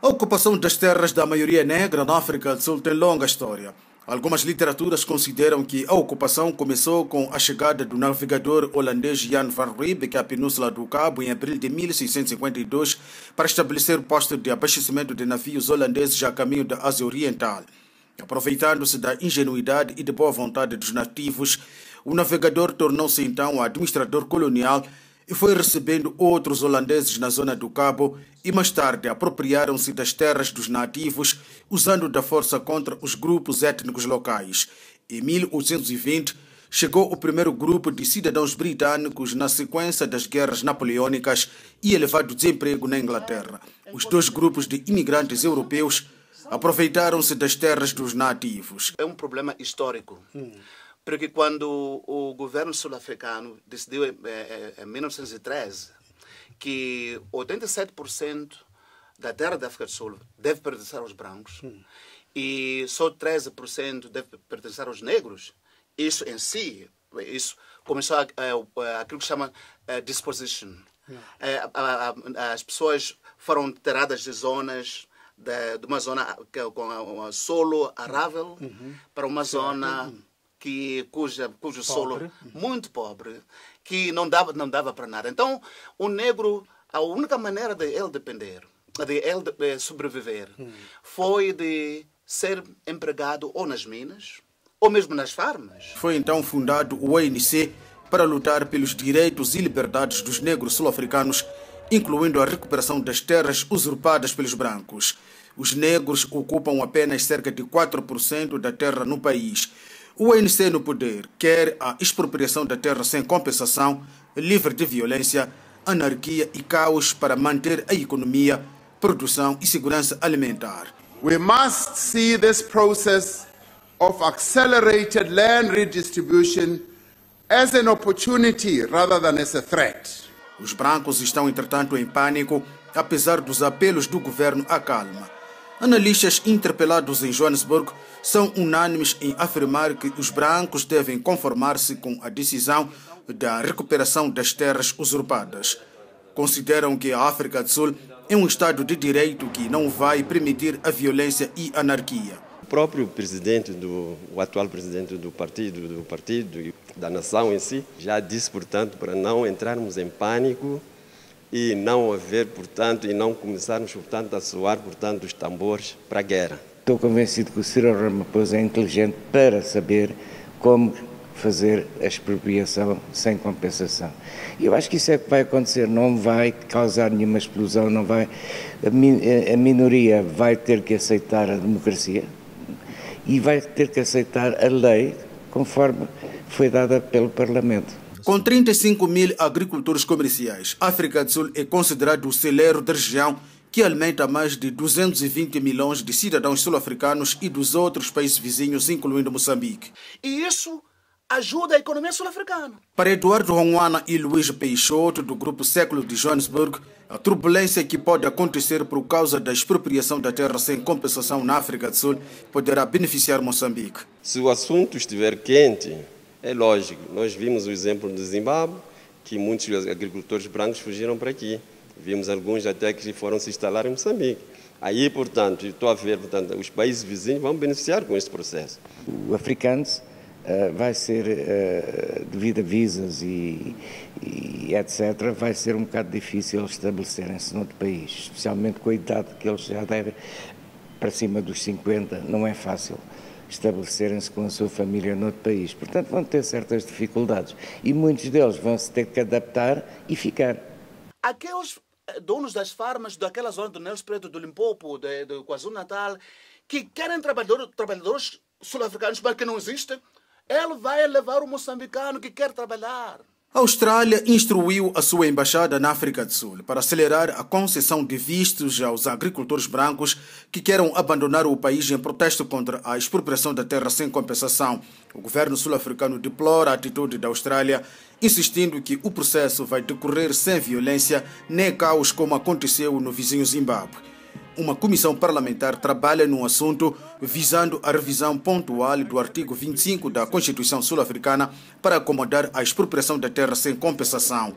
A ocupação das terras da maioria negra na África do Sul tem longa história. Algumas literaturas consideram que a ocupação começou com a chegada do navegador holandês Jan van Riebeeck à Península do Cabo em abril de 1652 para estabelecer o posto de abastecimento de navios holandeses a caminho da Ásia Oriental. Aproveitando-se da ingenuidade e de boa vontade dos nativos, o navegador tornou-se então administrador colonial e foi recebendo outros holandeses na zona do Cabo e mais tarde apropriaram-se das terras dos nativos, usando da força contra os grupos étnicos locais. Em 1820, chegou o primeiro grupo de cidadãos britânicos na sequência das guerras napoleônicas e elevado desemprego na Inglaterra. Os dois grupos de imigrantes europeus aproveitaram-se das terras dos nativos. É um problema histórico. Porque quando o governo sul-africano decidiu em 1913 que 87% da terra da África do Sul deve pertencer aos brancos e só 13% deve pertencer aos negros, isso em si, isso começou aquilo que chama disposition. As pessoas foram tiradas de zonas, de uma zona com solo arável para uma zona cujo solo muito pobre, que não dava para nada. Então, o negro, a única maneira de ele depender, de ele sobreviver, foi de ser empregado ou nas minas, ou mesmo nas farmas. Foi então fundado o ANC para lutar pelos direitos e liberdades dos negros sul-africanos, incluindo a recuperação das terras usurpadas pelos brancos. Os negros ocupam apenas cerca de 4% da terra no país. O ANC no poder quer a expropriação da terra sem compensação, livre de violência, anarquia e caos para manter a economia, produção e segurança alimentar. We must see this process of accelerated land redistribution as an opportunity rather than as a threat. Os brancos estão, entretanto, em pânico, apesar dos apelos do governo à calma. Analistas interpelados em Joanesburgo são unânimes em afirmar que os brancos devem conformar-se com a decisão da recuperação das terras usurpadas. Consideram que a África do Sul é um Estado de direito que não vai permitir a violência e anarquia. O próprio presidente, o atual presidente do partido e da nação em si, já disse, portanto, para não entrarmos em pânico e não haver, portanto, e não começarmos, portanto, a soar, portanto, os tambores para a guerra. Estou convencido que o Cyril Ramaphosa é inteligente para saber como fazer a expropriação sem compensação. Eu acho que isso é que vai acontecer, não vai causar nenhuma explosão, não vai, a minoria vai ter que aceitar a democracia e vai ter que aceitar a lei conforme foi dada pelo Parlamento. Com 35 mil agricultores comerciais, a África do Sul é considerado o celeiro da região que alimenta mais de 220 milhões de cidadãos sul-africanos e dos outros países vizinhos, incluindo Moçambique. E isso ajuda a economia sul-africana. Para Eduardo Ronwana e Luís Peixoto, do Grupo Século de Joanesburgo, a turbulência que pode acontecer por causa da expropriação da terra sem compensação na África do Sul poderá beneficiar Moçambique. Se o assunto estiver quente, é lógico, nós vimos o exemplo do Zimbábue, que muitos agricultores brancos fugiram para aqui. Vimos alguns até que foram se instalar em Moçambique. Aí, portanto, estou a ver, portanto, os países vizinhos vão beneficiar com este processo. O Africanos vai ser, devido a visas e etc., vai ser um bocado difícil estabelecerem-se noutro país, especialmente com a idade que eles já devem, para cima dos 50, não é fácil estabelecerem-se com a sua família noutro país. Portanto, vão ter certas dificuldades e muitos deles vão se ter que adaptar e ficar. Aqueles donos das farmas daquela zona do Nelson Preto, do Limpopo, do KwaZulu-Natal, que querem trabalhadores sul-africanos, mas que não existem, ele vai levar o moçambicano que quer trabalhar. A Austrália instruiu a sua embaixada na África do Sul para acelerar a concessão de vistos aos agricultores brancos que queiram abandonar o país em protesto contra a expropriação da terra sem compensação. O governo sul-africano deplora a atitude da Austrália, insistindo que o processo vai decorrer sem violência nem caos como aconteceu no vizinho Zimbábue. Uma comissão parlamentar trabalha no assunto visando a revisão pontual do artigo 25 da Constituição sul-africana para acomodar a expropriação da terra sem compensação.